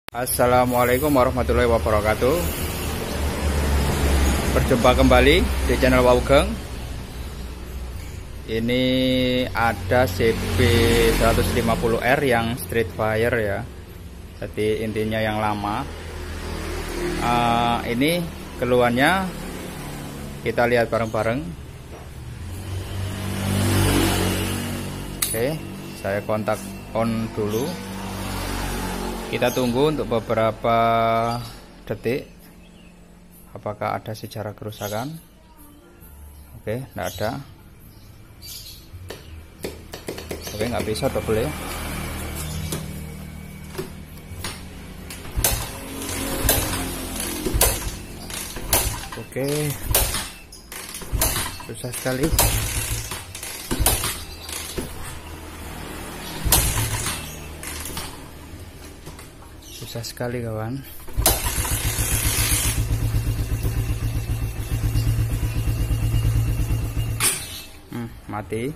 Assalamualaikum warahmatullahi wabarakatuh. Berjumpa kembali di channel Waugeng. Ini ada CB150R yang street fire ya. Jadi intinya yang lama. Ini keluhannya kita lihat bareng-bareng. Oke, saya kontak on dulu. Kita tunggu untuk beberapa detik apakah ada sejarah kerusakan. Oke, enggak ada. Oke, nggak bisa double ya. Oke, susah sekali. Susah sekali kawan. Mati.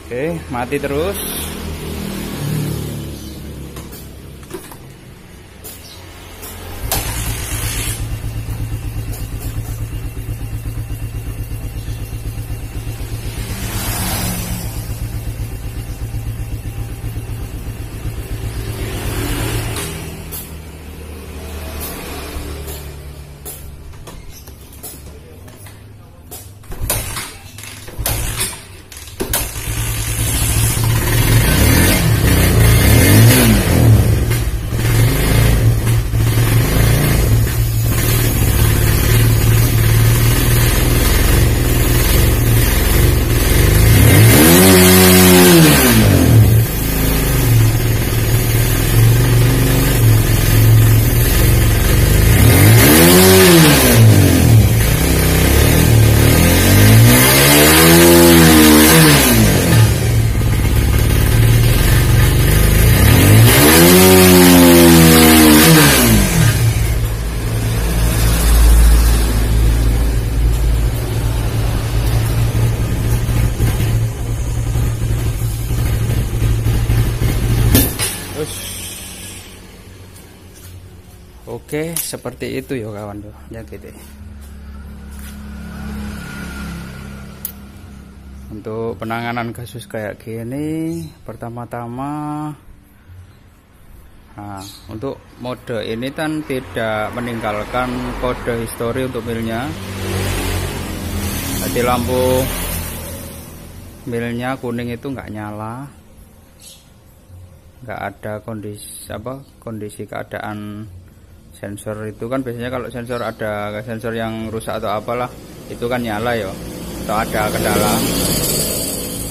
Oke, mati terus. Oke, seperti itu ya kawan tuh, ya gitu. Untuk penanganan kasus kayak gini, pertama-tama, untuk mode ini kan tidak meninggalkan kode histori untuk milnya. Jadi lampu milnya kuning itu nggak nyala, nggak ada kondisi keadaan. Sensor itu kan biasanya kalau sensor ada sensor yang rusak atau apalah itu kan nyala ya, atau ada kendala.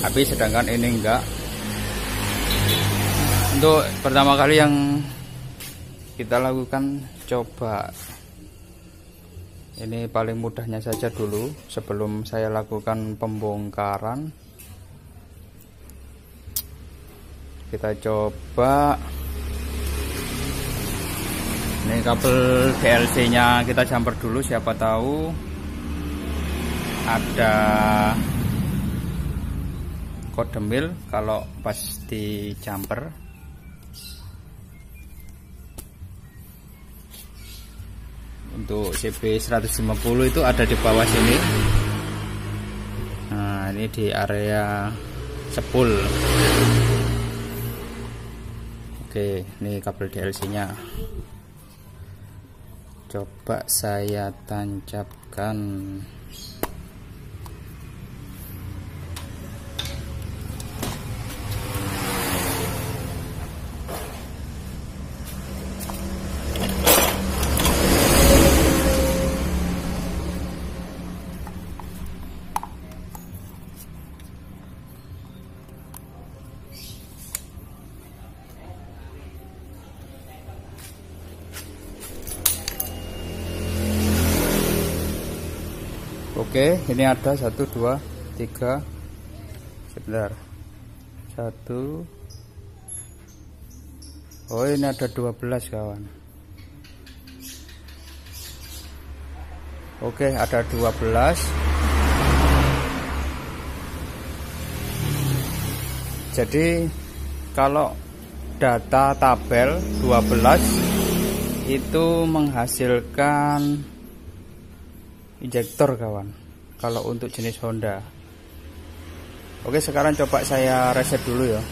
Tapi sedangkan ini enggak. Untuk pertama kali yang kita lakukan, coba ini paling mudahnya saja dulu sebelum saya lakukan pembongkaran. Kita coba. Ini kabel DLC nya kita jumper dulu, siapa tahu ada kode mil kalau pas di jumper. Untuk CB150 itu ada di bawah sini. Nah, ini di area sepul. Oke, ini kabel DLC nya. Coba saya tancapkan. Oke, ini ada 1, 2, 3. Sebentar. 1, Oh, ini ada 12 kawan. Oke, ada 12. Jadi kalau data tabel 12 itu menghasilkan injektor kawan, kalau untuk jenis Honda. Oke, sekarang coba saya reset dulu ya,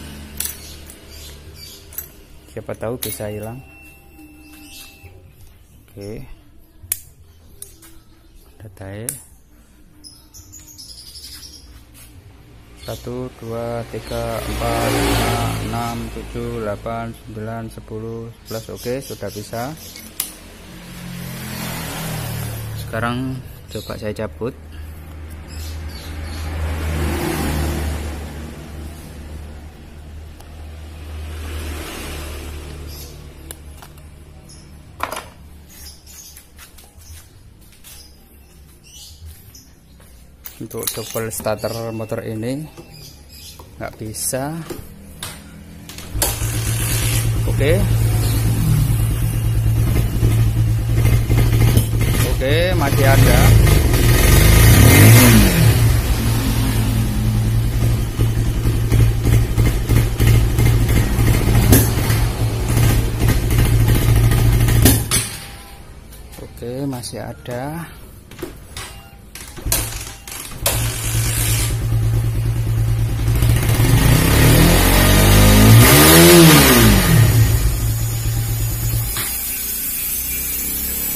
siapa tahu bisa hilang. Oke, datanya 1 2 3 4 5 6 7 8 9 10 11. Oke, sudah bisa. Sekarang coba saya cabut. Untuk double starter motor ini nggak bisa. Oke, masih ada. Oke, masih ada.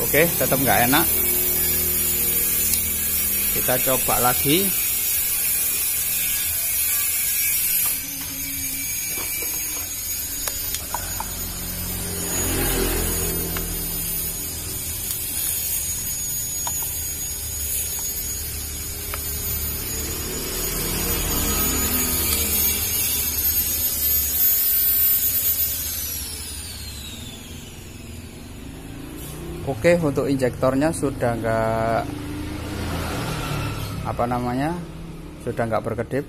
Oke, tetap nggak enak. Kita coba lagi. Oke, untuk injektornya sudah nggak sudah nggak berkedip.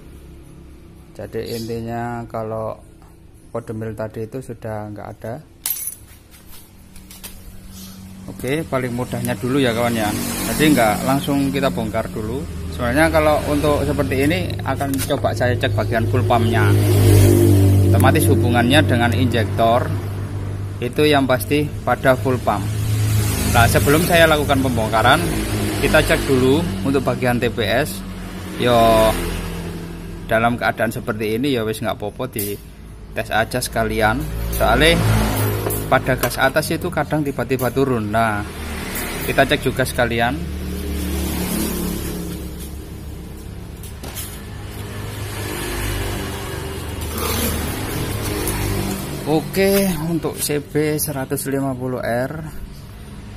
Jadi intinya kalau kode mil tadi itu sudah nggak ada. Oke, paling mudahnya dulu ya kawan ya. Jadi nggak langsung kita bongkar dulu. Sebenarnya kalau untuk seperti ini akan coba saya cek bagian full pumpnya. Otomatis hubungannya dengan injektor itu yang pasti pada full pump. Nah, sebelum saya lakukan pembongkaran, kita cek dulu untuk bagian TPS. Yo, dalam keadaan seperti ini ya wis nggak apa-apa, di tes aja sekalian. Soalnya pada gas atas itu kadang tiba-tiba turun. Nah, kita cek juga sekalian. Oke, untuk CB 150R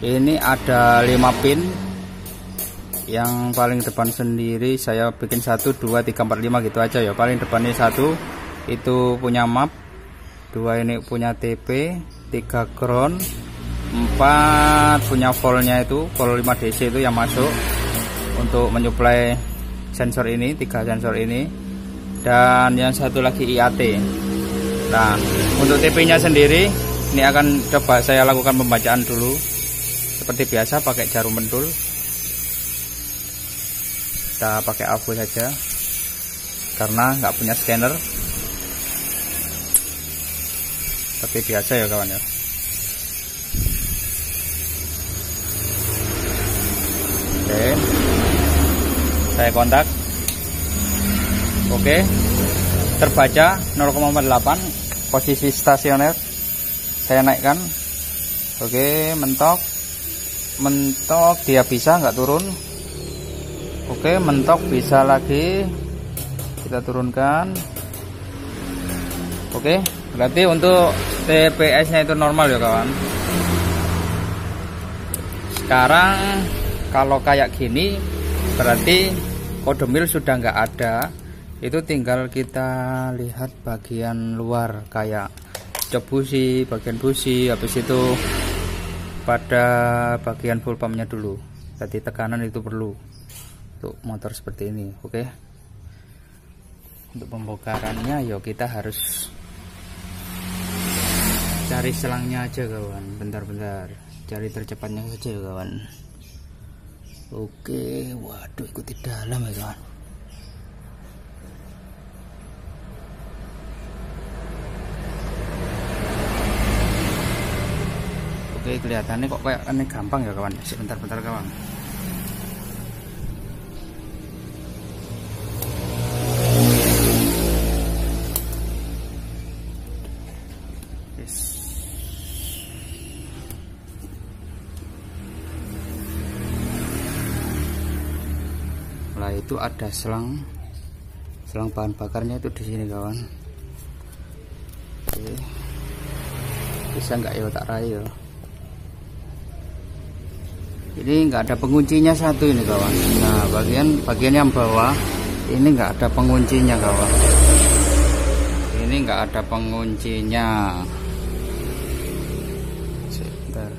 ini ada 5 pin. Yang paling depan sendiri saya bikin 1 2 3 4 5 gitu aja ya. Paling depannya 1 itu punya map, 2 ini punya TP, 3 ground, 4 punya voltnya itu volt 5 DC itu yang masuk untuk menyuplai sensor ini, 3 sensor ini, dan yang satu lagi IAT. Nah, untuk TP nya sendiri ini akan coba saya lakukan pembacaan dulu seperti biasa pakai jarum pentul. Kita pakai AVO saja karena nggak punya scanner seperti biasa ya kawan ya. Oke, saya kontak. Oke, terbaca 0,48, posisi stasioner saya naikkan. Oke, mentok dia bisa nggak turun. Oke, mentok bisa lagi, kita turunkan. Oke, berarti untuk TPS nya itu normal ya kawan. Sekarang kalau kayak gini berarti kode mil sudah nggak ada. Itu tinggal kita lihat bagian luar kayak jok busi, bagian busi, habis itu pada bagian full pumpnya dulu. Jadi tekanan itu perlu untuk motor seperti ini. Oke, untuk pembongkarannya ya kita harus cari selangnya aja kawan, bentar-bentar cari tercepatnya saja ya kawan. Oke, waduh ikuti dalam ya kawan. Oke, kelihatannya kok kayak aneh gampang ya kawan. Sebentar-bentar kawan. Nah, itu ada selang bahan bakarnya itu di sini kawan. Oke. Bisa nggak ya tak rayu? Ini nggak ada penguncinya satu ini kawan. Nah, bagian yang bawah ini nggak ada penguncinya kawan. Ini nggak ada penguncinya. Sebentar.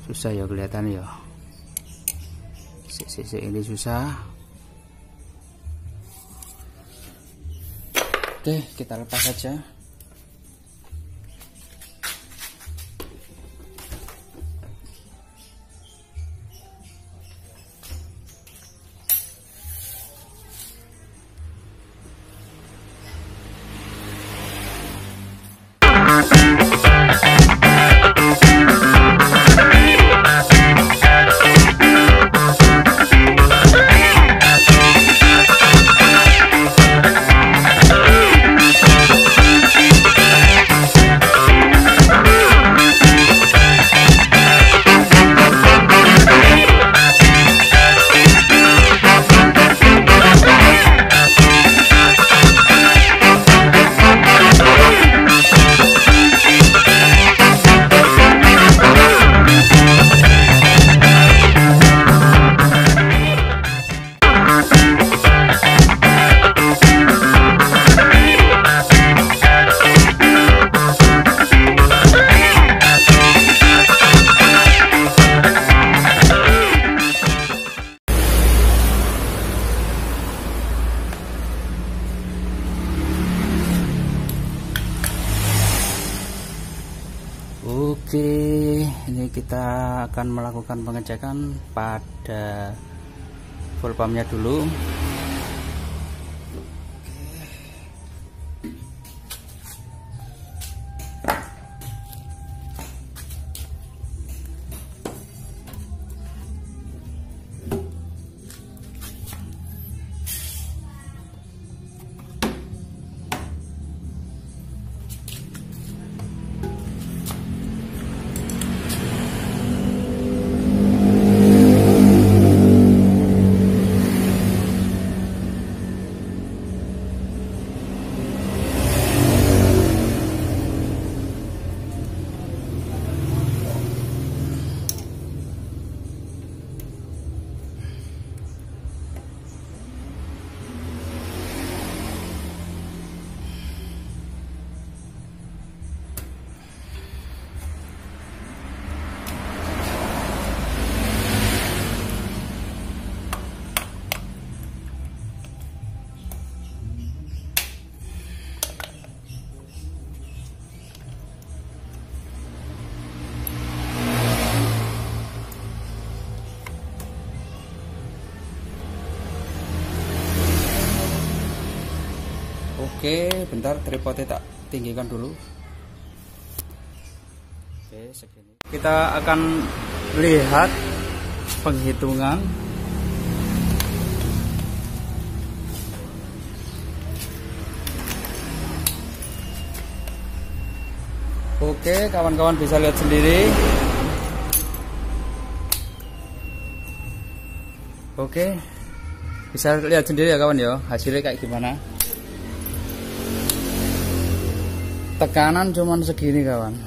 Susah ya kelihatan ya. Sisi ini susah. Oke, kita lepas saja. Oke, ini kita akan melakukan pengecekan pada full pumpnya dulu. Oke, bentar tripodnya tak tinggikan dulu. Oke, segini. Kita akan lihat penghitungan. Oke, kawan-kawan bisa lihat sendiri. Oke, bisa lihat sendiri ya kawan ya, hasilnya kayak gimana. Tekanan cuman segini kawan.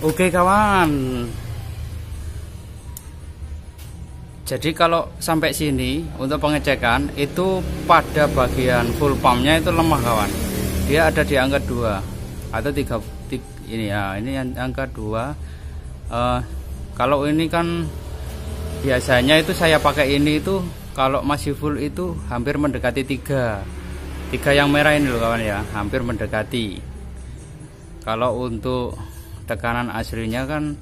Oke kawan, jadi kalau sampai sini untuk pengecekan itu pada bagian full pumpnya itu lemah kawan. Dia ada di angka 2 atau 3 ini ya, ini angka 2. Kalau ini kan biasanya itu saya pakai ini itu kalau masih full itu hampir mendekati 3 yang merah ini loh kawan ya, hampir mendekati. Kalau untuk tekanan aslinya kan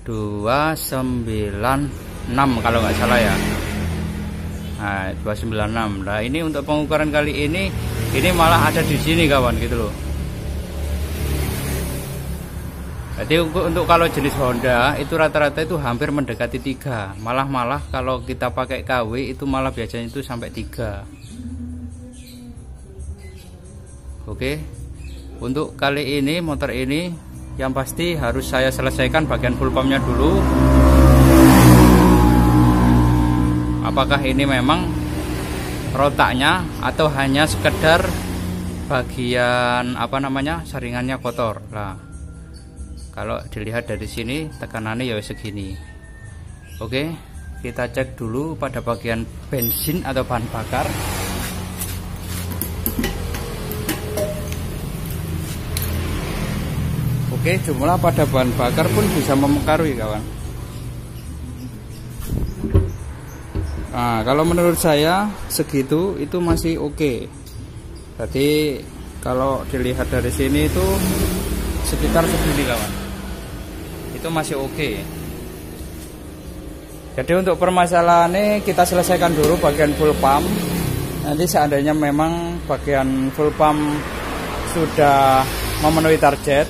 296 kalau nggak salah ya. Nah, 296. Nah, ini untuk pengukuran kali ini malah ada di sini kawan gitu loh. Jadi untuk kalau jenis Honda itu rata-rata itu hampir mendekati 3. Malah kalau kita pakai KW itu malah biasanya itu sampai 3. Oke. Untuk kali ini motor ini yang pasti harus saya selesaikan bagian full pumpnya dulu. Apakah ini memang rotaknya atau hanya sekedar bagian saringannya kotor. Nah, kalau dilihat dari sini tekanannya ya segini. Oke, kita cek dulu pada bagian bensin atau bahan bakar. Oke, jumlah pada bahan bakar pun bisa mempengaruhi kawan. Nah, kalau menurut saya segitu itu masih oke. Jadi kalau dilihat dari sini itu sekitar segini kawan. Itu masih oke. Jadi untuk permasalahannya kita selesaikan dulu bagian full pump. Nanti seandainya memang bagian full pump sudah memenuhi target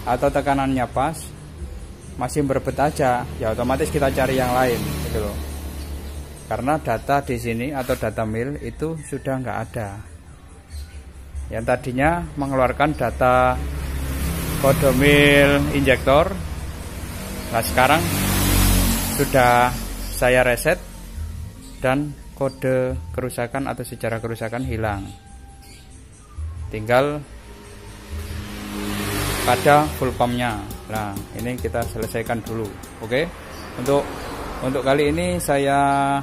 atau tekanannya pas, masih berebut aja, ya otomatis kita cari yang lain gitu loh. Karena data di sini atau data mil itu sudah nggak ada. Yang tadinya mengeluarkan data kode mil injektor, nah sekarang sudah saya reset dan kode kerusakan atau sejarah kerusakan hilang. Tinggal pada full pumpnya. Nah, ini kita selesaikan dulu. Oke. Untuk kali ini saya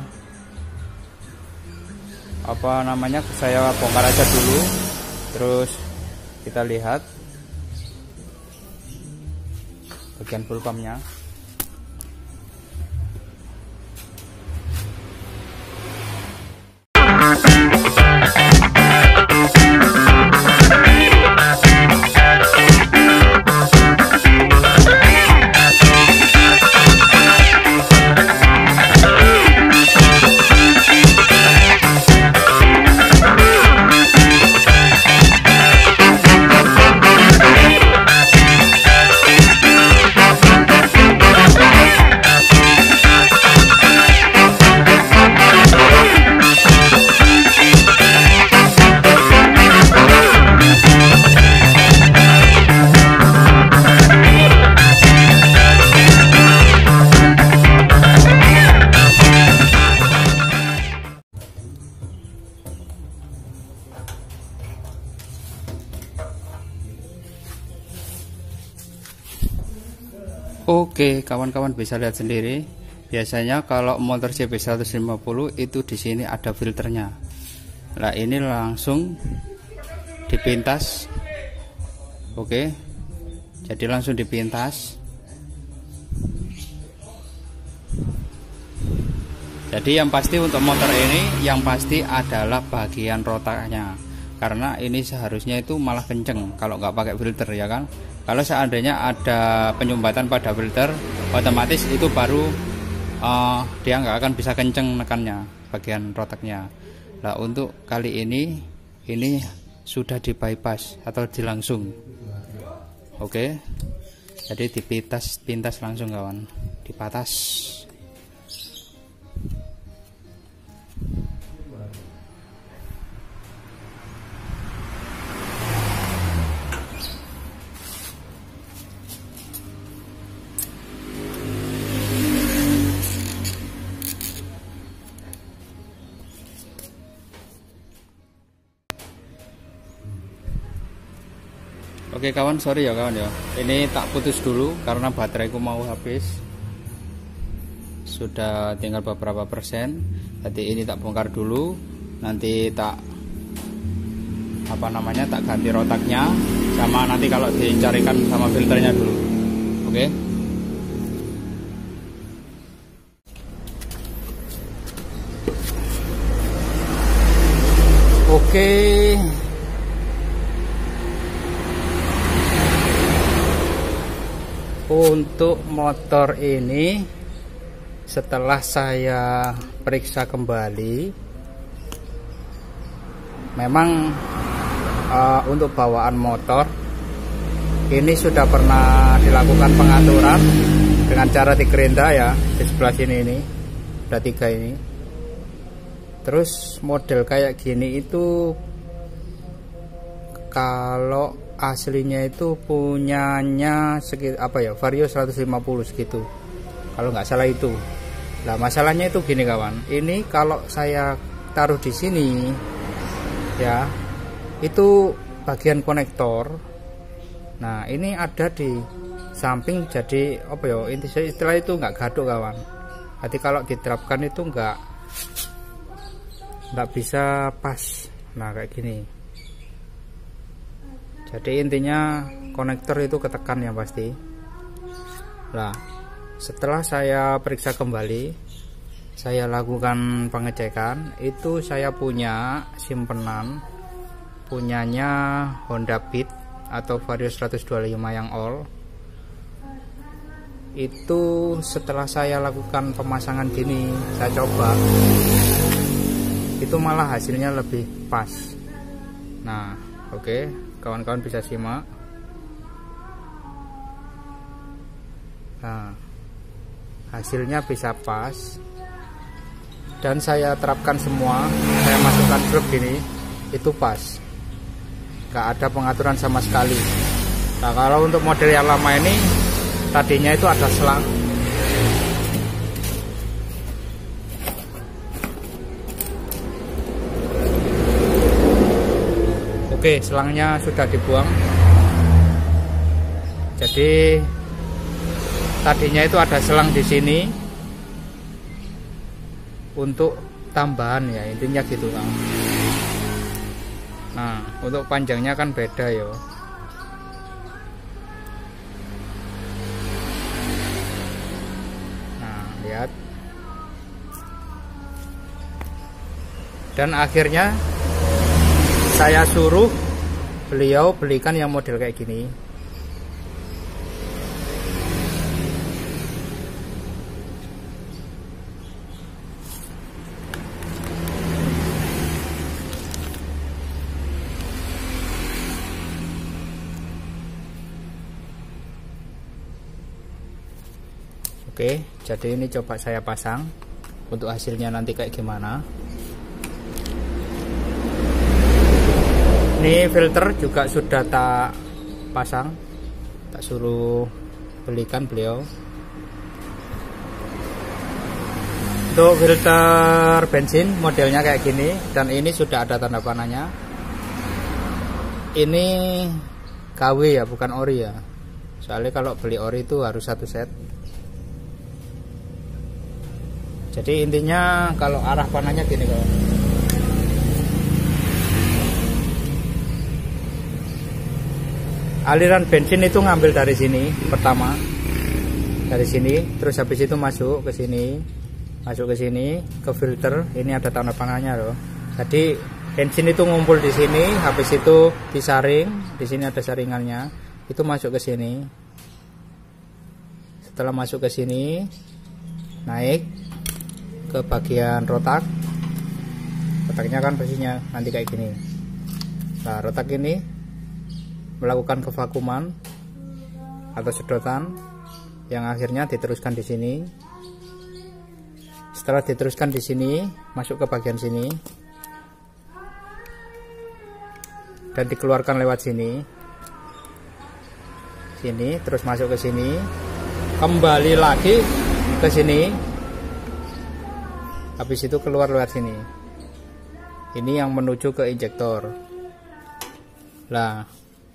saya bongkar aja dulu. Terus kita lihat bagian full pumpnya. Oke, kawan-kawan bisa lihat sendiri. Biasanya kalau motor CB 150 itu di sini ada filternya. Nah, ini langsung dipintas. Oke. Jadi langsung dipintas. Jadi yang pasti untuk motor ini yang pasti adalah bagian rotaknya. Karena ini seharusnya itu malah kenceng kalau nggak pakai filter ya kan. Kalau seandainya ada penyumbatan pada filter, otomatis itu baru dia nggak akan bisa kenceng nekannya bagian rotaknya. Nah, untuk kali ini sudah di bypass atau dilangsung. Oke, jadi dipintas langsung kawan, dipatas. Oke kawan, sorry ya kawan ya. Ini tak putus dulu karena bateraiku mau habis. Sudah tinggal beberapa persen. Jadi ini tak bongkar dulu. Nanti tak tak ganti rotaknya, sama nanti kalau dicarikan sama filternya dulu. Oke. Oke. Untuk motor ini setelah saya periksa kembali, memang untuk bawaan motor ini sudah pernah dilakukan pengaturan dengan cara digerinda ya, di sebelah sini ini ada 3 ini. Terus model kayak gini itu kalau aslinya itu punyanya Vario 150 segitu kalau nggak salah itu. Nah masalahnya itu gini kawan, ini kalau saya taruh di sini ya, itu bagian konektor. Nah ini ada di samping, jadi istilah itu nggak gaduh kawan. Jadi kalau diterapkan itu nggak bisa pas. Nah kayak gini. Jadi intinya konektor itu ketekan ya pasti. Nah setelah saya periksa kembali, saya lakukan pengecekan, itu saya punya simpenan punyanya Honda Beat atau Vario 125 yang all. Itu setelah saya lakukan pemasangan gini, saya coba, itu malah hasilnya lebih pas. Nah oke, kawan-kawan bisa simak. Nah hasilnya bisa pas, dan saya terapkan semua, saya masukkan grup gini, itu pas, gak ada pengaturan sama sekali. Nah kalau untuk model yang lama ini tadinya itu ada selang. Oke, selangnya sudah dibuang. Jadi tadinya itu ada selang di sini untuk tambahan ya, intinya gitu kan. Nah untuk panjangnya kan beda ya. Nah lihat. Dan akhirnya saya suruh beliau belikan yang model kayak gini. Oke, jadi ini coba saya pasang untuk hasilnya nanti kayak gimana. Ini filter juga sudah tak pasang, tak suruh belikan beliau. Untuk filter bensin modelnya kayak gini, dan ini sudah ada tanda panahnya. Ini KW ya, bukan ori ya. Soalnya kalau beli ori itu harus 1 set. Jadi intinya kalau arah panahnya gini kawan. Aliran bensin itu ngambil dari sini pertama, dari sini, terus habis itu masuk ke sini, ke filter. Ini ada tanda panahnya loh. Jadi bensin itu ngumpul di sini, habis itu disaring, di sini ada saringannya, itu masuk ke sini. Setelah masuk ke sini, naik ke bagian rotak. Rotaknya kan posisinya nanti kayak gini. Nah rotak ini melakukan kevakuman atau sedotan yang akhirnya diteruskan di sini. Setelah diteruskan di sini, masuk ke bagian sini dan dikeluarkan lewat sini, terus masuk ke sini, kembali lagi ke sini, habis itu keluar lewat sini. Ini yang menuju ke injektor. Nah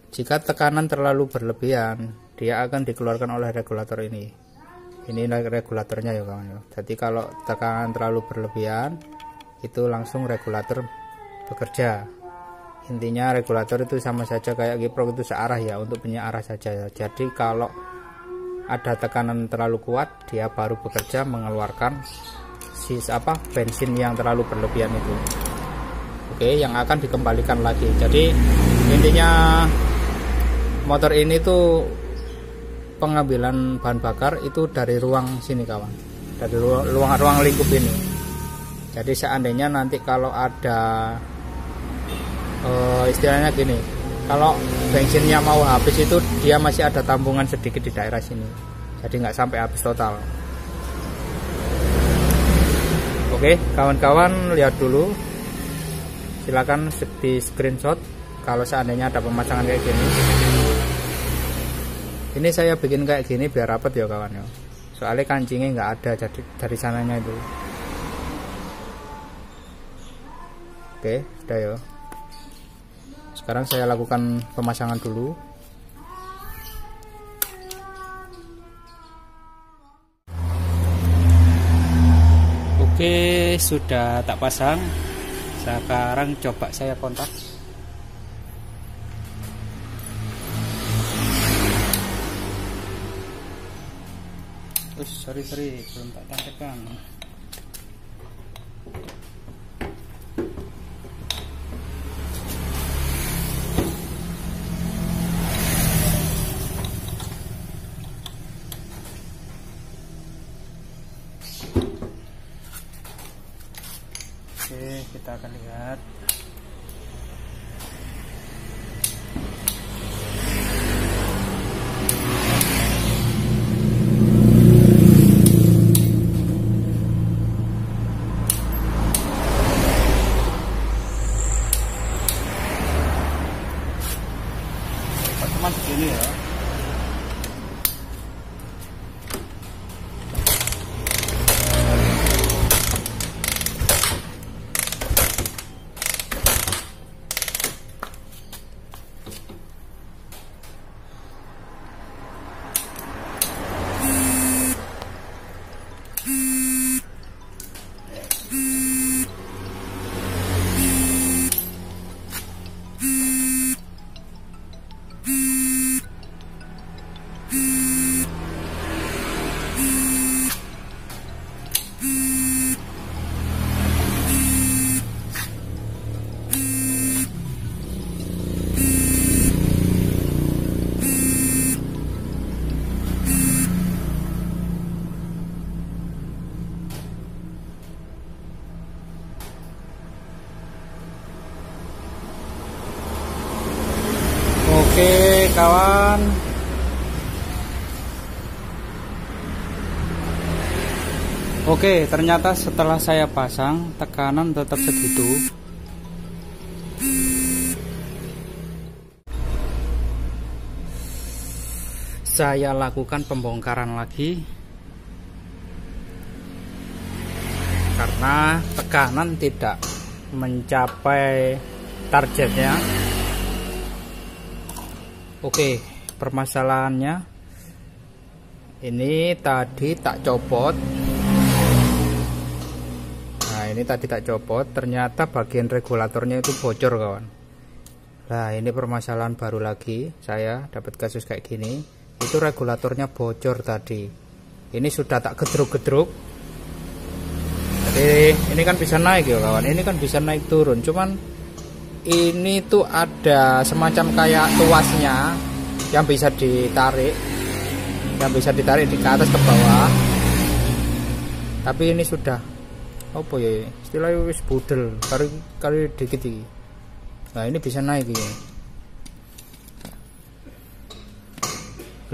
Jika tekanan terlalu berlebihan, dia akan dikeluarkan oleh regulator ini. Ini regulatornya ya kawan. Jadi kalau tekanan terlalu berlebihan, itu langsung regulator bekerja. Intinya regulator itu sama saja kayak kiprok, itu searah ya, untuk punya arah saja. Jadi kalau ada tekanan terlalu kuat, dia baru bekerja mengeluarkan bensin yang terlalu berlebihan itu. Oke, yang akan dikembalikan lagi. Jadi intinya motor ini tuh pengambilan bahan bakar itu dari ruang sini kawan, dari ruang lingkup ini. Jadi seandainya nanti kalau ada istilahnya gini, kalau bensinnya mau habis itu dia masih ada tambungan sedikit di daerah sini, jadi nggak sampai habis total. Oke kawan-kawan, lihat dulu, silakan di screenshot kalau seandainya ada pemasangan kayak gini. Ini saya bikin kayak gini biar rapat ya kawan ya, soalnya kancingnya nggak ada jadi dari sananya itu. Oke, sudah ya. Sekarang saya lakukan pemasangan dulu. Oke, sudah tak pasang. Sekarang coba saya kontak. Sorry, belum tak tampilkan. Oke, kita akan lihat. Teman begini ya. Oke kawan, oke, ternyata setelah saya pasang tekanan tetap segitu. Saya lakukan pembongkaran lagi karena tekanan tidak mencapai targetnya. Oke, permasalahannya ini tadi tak copot. Nah, ini tadi tak copot, ternyata bagian regulatornya itu bocor kawan. Nah, ini permasalahan baru lagi, saya dapat kasus kayak gini. Itu regulatornya bocor tadi. Ini sudah tak gedruk-gedruk. Jadi ini kan bisa naik ya kawan, ini kan bisa naik turun, cuman ini tuh ada semacam kayak tuasnya yang bisa ditarik, di ke atas ke bawah. Tapi ini sudah apa ya istilahnya, wis budel kali dikit ini. Nah ini bisa naik ini.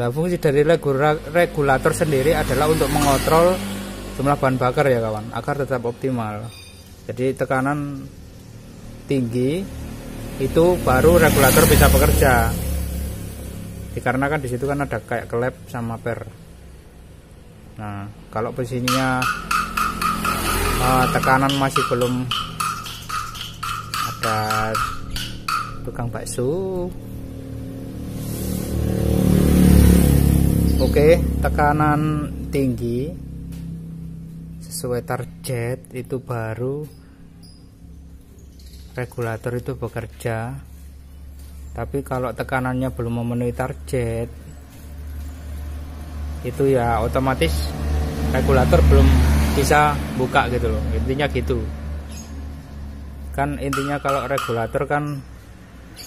Nah fungsi dari regulator sendiri adalah untuk mengontrol jumlah bahan bakar ya kawan, agar tetap optimal. Jadi tekanan tinggi itu baru regulator bisa bekerja, dikarenakan di situ kan ada kayak klep sama per. Nah kalau posisinya tekanan masih belum, ada tukang bakso Oke, tekanan tinggi sesuai target itu baru regulator itu bekerja. Tapi kalau tekanannya belum memenuhi target, itu ya otomatis regulator belum bisa buka gitu loh. Intinya gitu. Kan intinya kalau regulator kan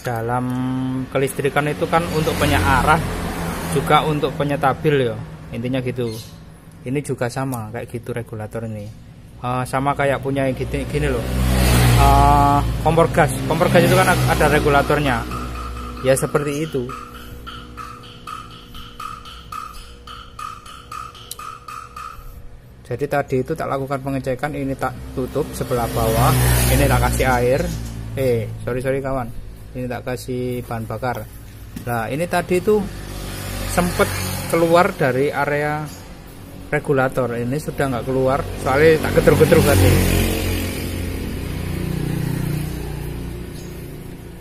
dalam kelistrikan itu kan untuk penyearah juga untuk penyetabil ya. Intinya gitu. Ini juga sama kayak gitu regulator ini. Sama kayak punya yang gini loh. Kompor gas itu kan ada regulatornya. Ya seperti itu. Jadi tadi itu tak lakukan pengecekan, ini tak tutup sebelah bawah, ini tak kasih air. Sorry kawan, ini tak kasih bahan bakar. Nah ini tadi itu sempet keluar dari area regulator, ini sudah nggak keluar soalnya tak gedruk-gedruk tadi.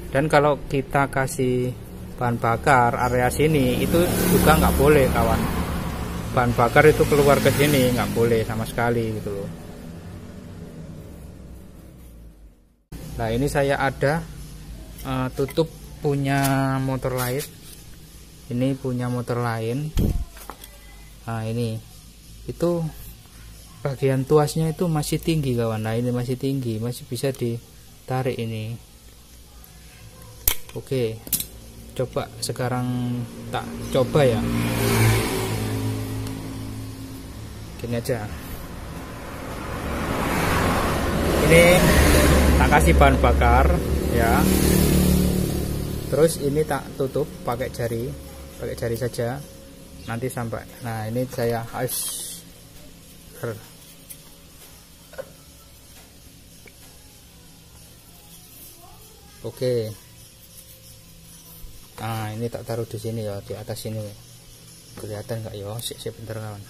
Dan kalau kita kasih bahan bakar area sini itu juga nggak boleh kawan. Bahan bakar itu keluar ke sini nggak boleh sama sekali gitu loh. Nah ini saya ada tutup punya motor lain. Ini punya motor lain. Nah ini itu bagian tuasnya itu masih tinggi kawan. Nah ini masih tinggi, masih bisa ditarik ini. Oke, coba sekarang tak coba ya. Gini aja. Ini tak kasih bahan bakar ya. Terus ini tak tutup pakai jari saja. Nanti sampai. Nah, ini saya Oke. Nah, ini tak taruh di sini ya, di atas sini. Kelihatan nggak ya? Sik bentar kawan.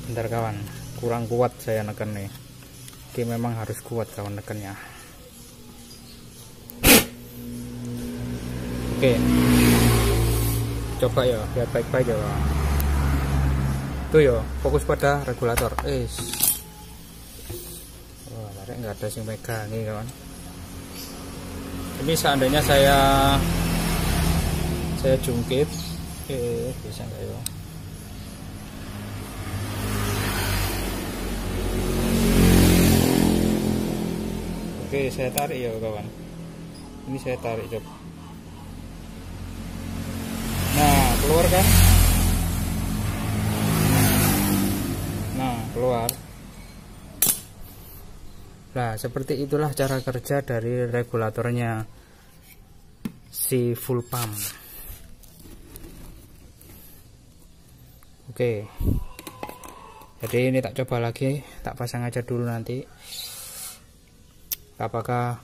Bentar kawan, kurang kuat saya neken nih. Oke, memang harus kuat kawan nekennya. Oke, coba ya, lihat baik-baik ya. Tuh ya, fokus pada regulator. Wah, tarik nggak ada sing megang nih kawan. Ini seandainya saya jungkit, bisa nggak ya? Oke, saya tarik ya kawan. Ini saya tarik coba. Nah, keluar kan? Nah, keluar. Nah, seperti itulah cara kerja dari regulatornya si full pump. Oke. Jadi ini tak coba lagi, tak pasang aja dulu nanti. Apakah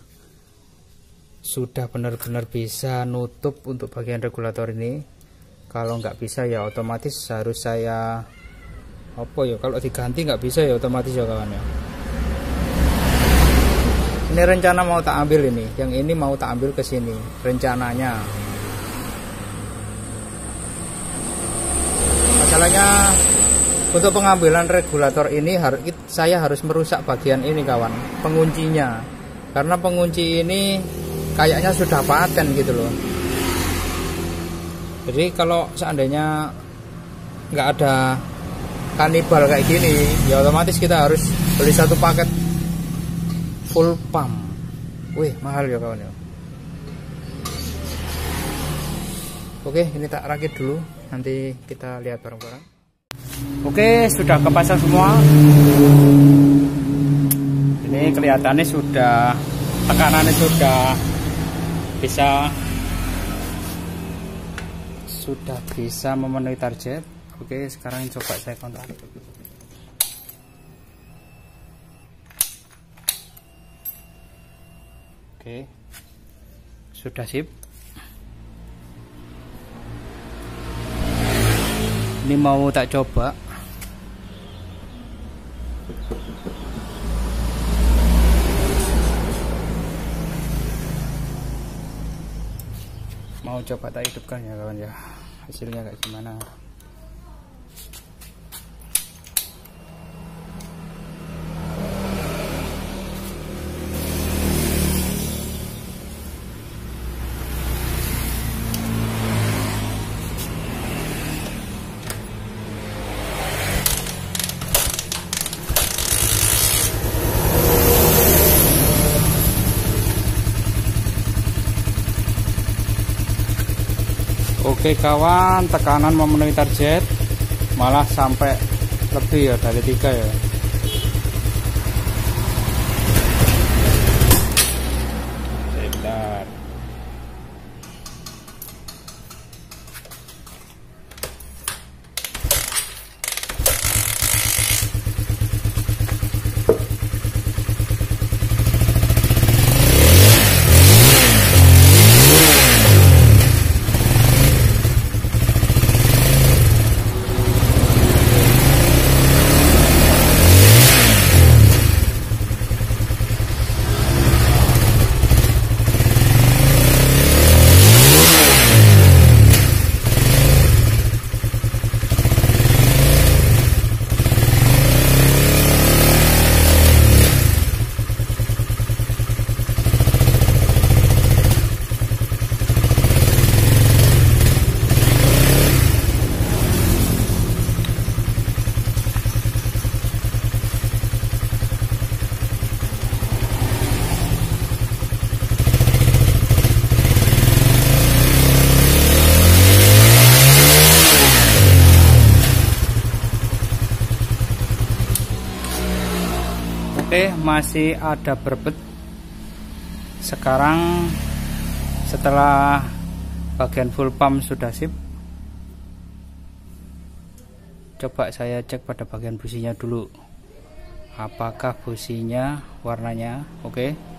sudah benar-benar bisa nutup untuk bagian regulator ini? Kalau nggak bisa ya otomatis harus saya kalau diganti nggak bisa ya otomatis ya kawan ya. Ini rencana mau tak ambil ini, yang ini mau tak ambil ke sini rencananya. Masalahnya untuk pengambilan regulator ini saya harus merusak bagian ini kawan, penguncinya. Karena pengunci ini kayaknya sudah paten gitu loh. Jadi kalau seandainya nggak ada kanibal kayak gini, ya otomatis kita harus beli satu paket full pump. Wih, mahal ya kawan ya. Oke, ini tak rakit dulu, nanti kita lihat bareng-bareng. Oke, sudah kepasang semua. Ini kelihatannya sudah, tekanannya sudah bisa memenuhi target. Oke, sekarang coba saya kontak. Oke, sudah sip. Ini mau tak coba. mau coba tak hidupkan ya kawan ya, hasilnya kayak gimana. Oke kawan, tekanan memenuhi target, malah sampai lebih ya dari 3 ya. Sebentar. Oke, masih ada berbet. Sekarang setelah bagian full pump sudah sip, coba saya cek pada bagian businya dulu, apakah businya warnanya oke.